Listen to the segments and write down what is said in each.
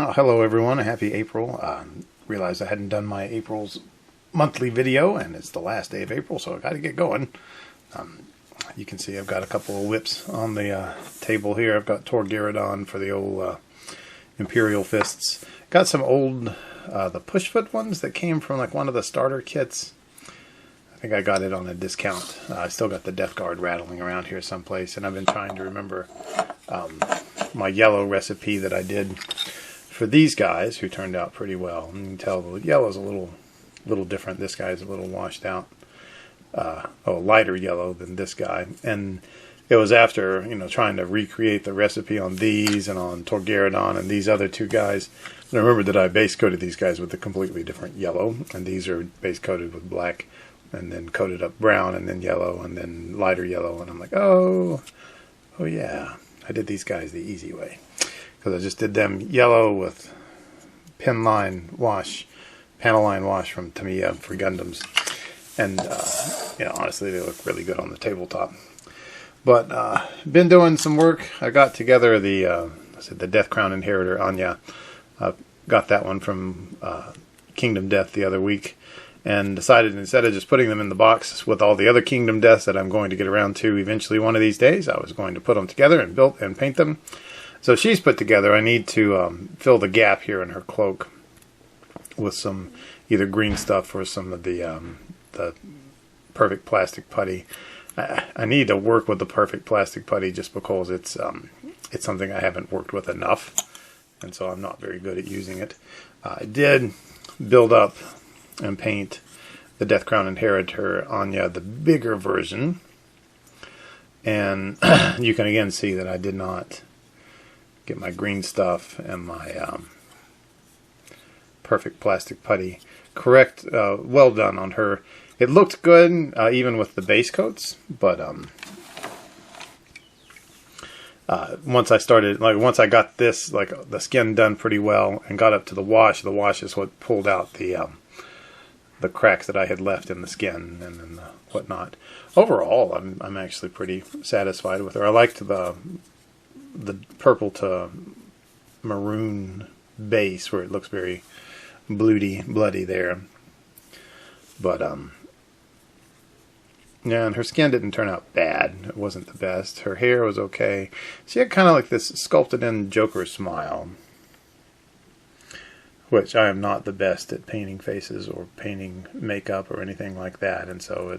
Oh, hello everyone, a happy April. Realized I hadn't done my April's monthly video, and it's the last day of April, so I got to get going. You can see I've got a couple of whips on the table here. I've got Torgaridon for the old Imperial Fists. Got some old, the pushfoot ones that came from like one of the starter kits. I think I got it on a discount. I still got the Death Guard rattling around here someplace, and I've been trying to remember my yellow recipe that I did for these guys, who turned out pretty well. And you can tell the yellow's a little different. This guy's a little washed out. Lighter yellow than this guy. And it was after, trying to recreate the recipe on these and on Torgaridon and these other two guys. And I remember that I base coated these guys with a completely different yellow, and these are base coated with black, and then coated up brown, and then yellow, and then lighter yellow. And I'm like, oh yeah, I did these guys the easy way. Because I just did them yellow with panel line wash from Tamiya for Gundams. And, honestly, they look really good on the tabletop. But, been doing some work. I got together the Death Crown Inheritor, Anya. Got that one from Kingdom Death the other week. And decided, instead of just putting them in the box with all the other Kingdom Deaths that I'm going to get around to eventually one of these days, I was going to put them together and build and paint them. So she's put together. I need to fill the gap here in her cloak with some either green stuff or some of the perfect plastic putty. I need to work with the perfect plastic putty just because it's something I haven't worked with enough, and so I'm not very good at using it. I did build up and paint the Death Crown Inheritor Anya, the bigger version, and you can again see that I did not get my green stuff and my perfect plastic putty correct. Well done on her. It looked good even with the base coats, but once I got this, the skin done pretty well and got up to the wash is what pulled out the cracks that I had left in the skin and then whatnot. Overall, I'm actually pretty satisfied with her. I liked the purple to maroon base where it looks very bloody there. But yeah, and her skin didn't turn out bad. It wasn't the best. Her hair was okay. She had kind of like this sculpted in Joker smile, which I am not the best at painting faces or painting makeup or anything like that. And so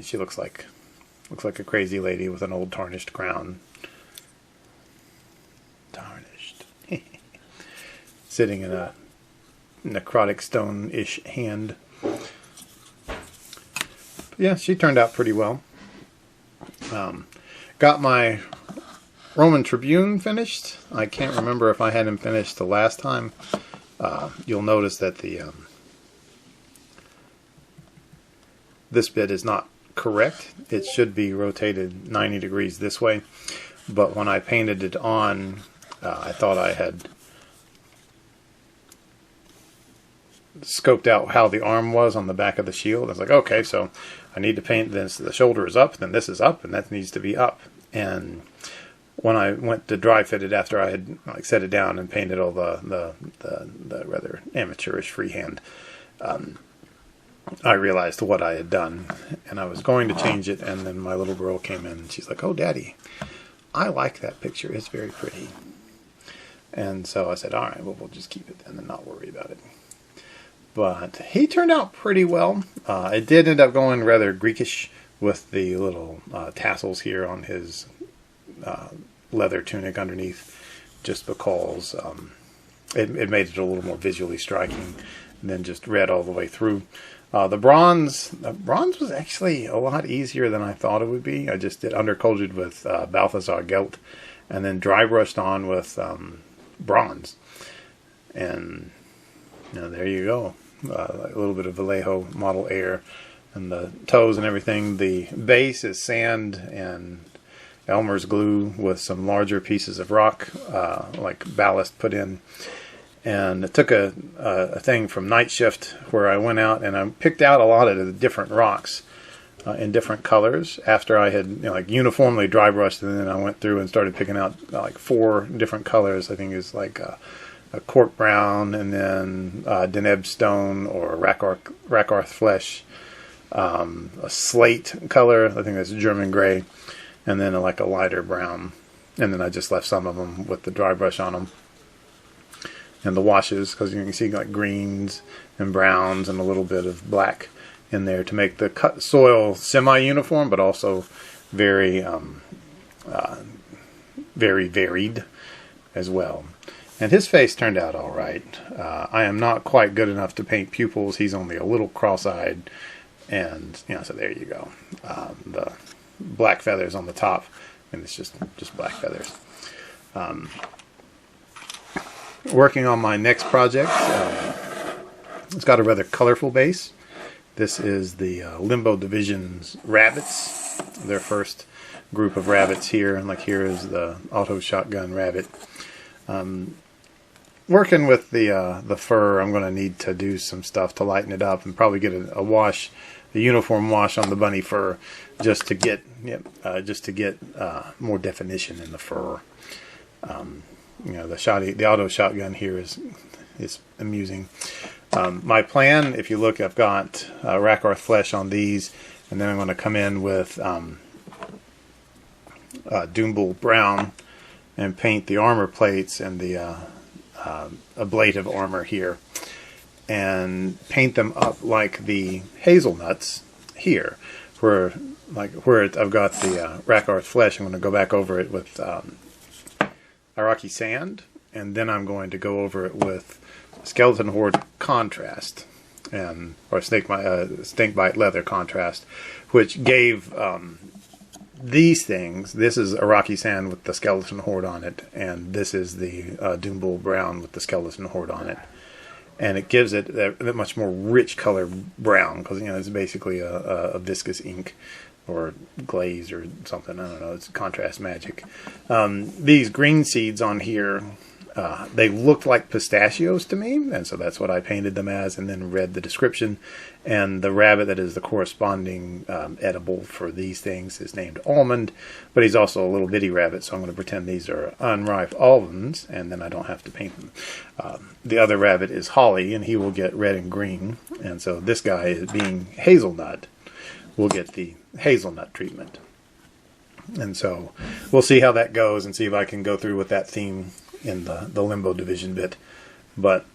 she looks like a crazy lady with an old tarnished crown. Tarnished. Sitting in a necrotic stone-ish hand. Yeah, she turned out pretty well. Got my Roman Tribune finished. I can't remember if I had him finished the last time. You'll notice that this bit is not correct. It should be rotated 90 degrees this way. But when I painted it on, I thought I had scoped out how the arm was on the back of the shield. I was like, okay, so I need to paint this. The shoulder is up, then this is up, and that needs to be up. And when I went to dry fit it after I had set it down and painted all the rather amateurish freehand, I realized what I had done, and I was going to change it. And then my little girl came in, and she's like, "Oh, Daddy, I like that picture. It's very pretty." And so I said, "All right, well, we'll just keep it then and not worry about it." But he turned out pretty well. It did end up going rather Greekish with the little tassels here on his leather tunic underneath, just because it made it a little more visually striking than just red all the way through. The bronze was actually a lot easier than I thought it would be. I just did undercoated with Balthazar Gelt and then dry brushed on with bronze. And there you go. A little bit of Vallejo Model Air and the toes and everything. The base is sand and Elmer's glue with some larger pieces of rock, like ballast put in. And it took a thing from Night Shift where I went out and I picked out a lot of the different rocks in different colors after I had like uniformly dry brushed, and then I went through and started picking out like 4 different colors. I think it's like a cork brown, and then Deneb stone or Rakarth flesh, a slate color, I think that's German gray, and then like a lighter brown. And then I just left some of them with the dry brush on them. And the washes, because you can see like greens and browns and a little bit of black in there to make the soil semi-uniform, but also very, very varied as well. And his face turned out all right. I am not quite good enough to paint pupils. He's only a little cross-eyed, and so there you go. The black feathers on the top, and it's just black feathers. Working on my next project. It's got a rather colorful base. This is the LimboDivision's rabbits. Their first group of rabbits here, and like here is the auto shotgun rabbit. Working with the fur, I'm going to need to do some stuff to lighten it up and probably get a uniform wash on the bunny fur, just to get more definition in the fur. The auto shotgun here is amusing. My plan, if you look, I've got Rakarth flesh on these, and then I'm going to come in with Doombull brown and paint the armor plates and the ablative armor here, and paint them up like the hazelnuts here, where I've got the Rakarth flesh. I'm going to go back over it with Iraqi sand, and then I'm going to go over it with Skeleton Horde contrast, or snakebite leather contrast, which gave these things. This is Iraqi sand with the Skeleton Horde on it, and this is the Doombull brown with the Skeleton Horde on it, and it gives it a much more rich color brown, because it's basically a viscous ink or glaze or something. I don't know. It's contrast magic. These green seeds on here, they looked like pistachios to me, and so that's what I painted them as, and then read the description. And the rabbit that is the corresponding edible for these things is named Almond, but he's also a little bitty rabbit, so I'm going to pretend these are unripe almonds, and then I don't have to paint them. The other rabbit is Holly, and he will get red and green, and so this guy, being hazelnut, will get the hazelnut treatment. And so we'll see how that goes, and see if I can go through with that theme in the LimboDivision bit. But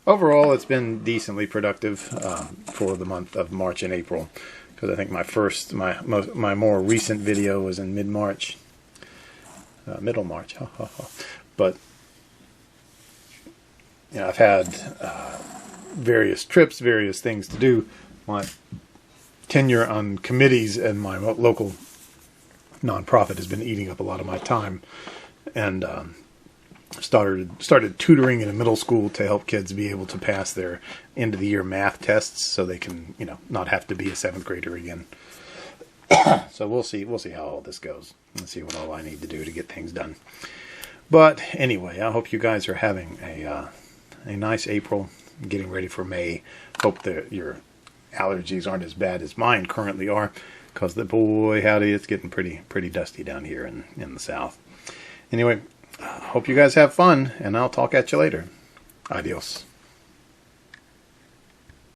overall, it's been decently productive for the month of March and April, because I think my more recent video was in mid-March, middle March. But I've had various trips, various things to do. My tenure on committees and my local nonprofit has been eating up a lot of my time, and started tutoring in a middle school to help kids be able to pass their end of the year math tests, so they can not have to be a 7th grader again. So we'll see how all this goes, and see what all I need to do to get things done. But anyway, I hope you guys are having a nice April, getting ready for May. Hope that your allergies aren't as bad as mine currently are, because boy howdy, it's getting pretty dusty down here in the south. Anyway, hope you guys have fun, and I'll talk at you later. Adios.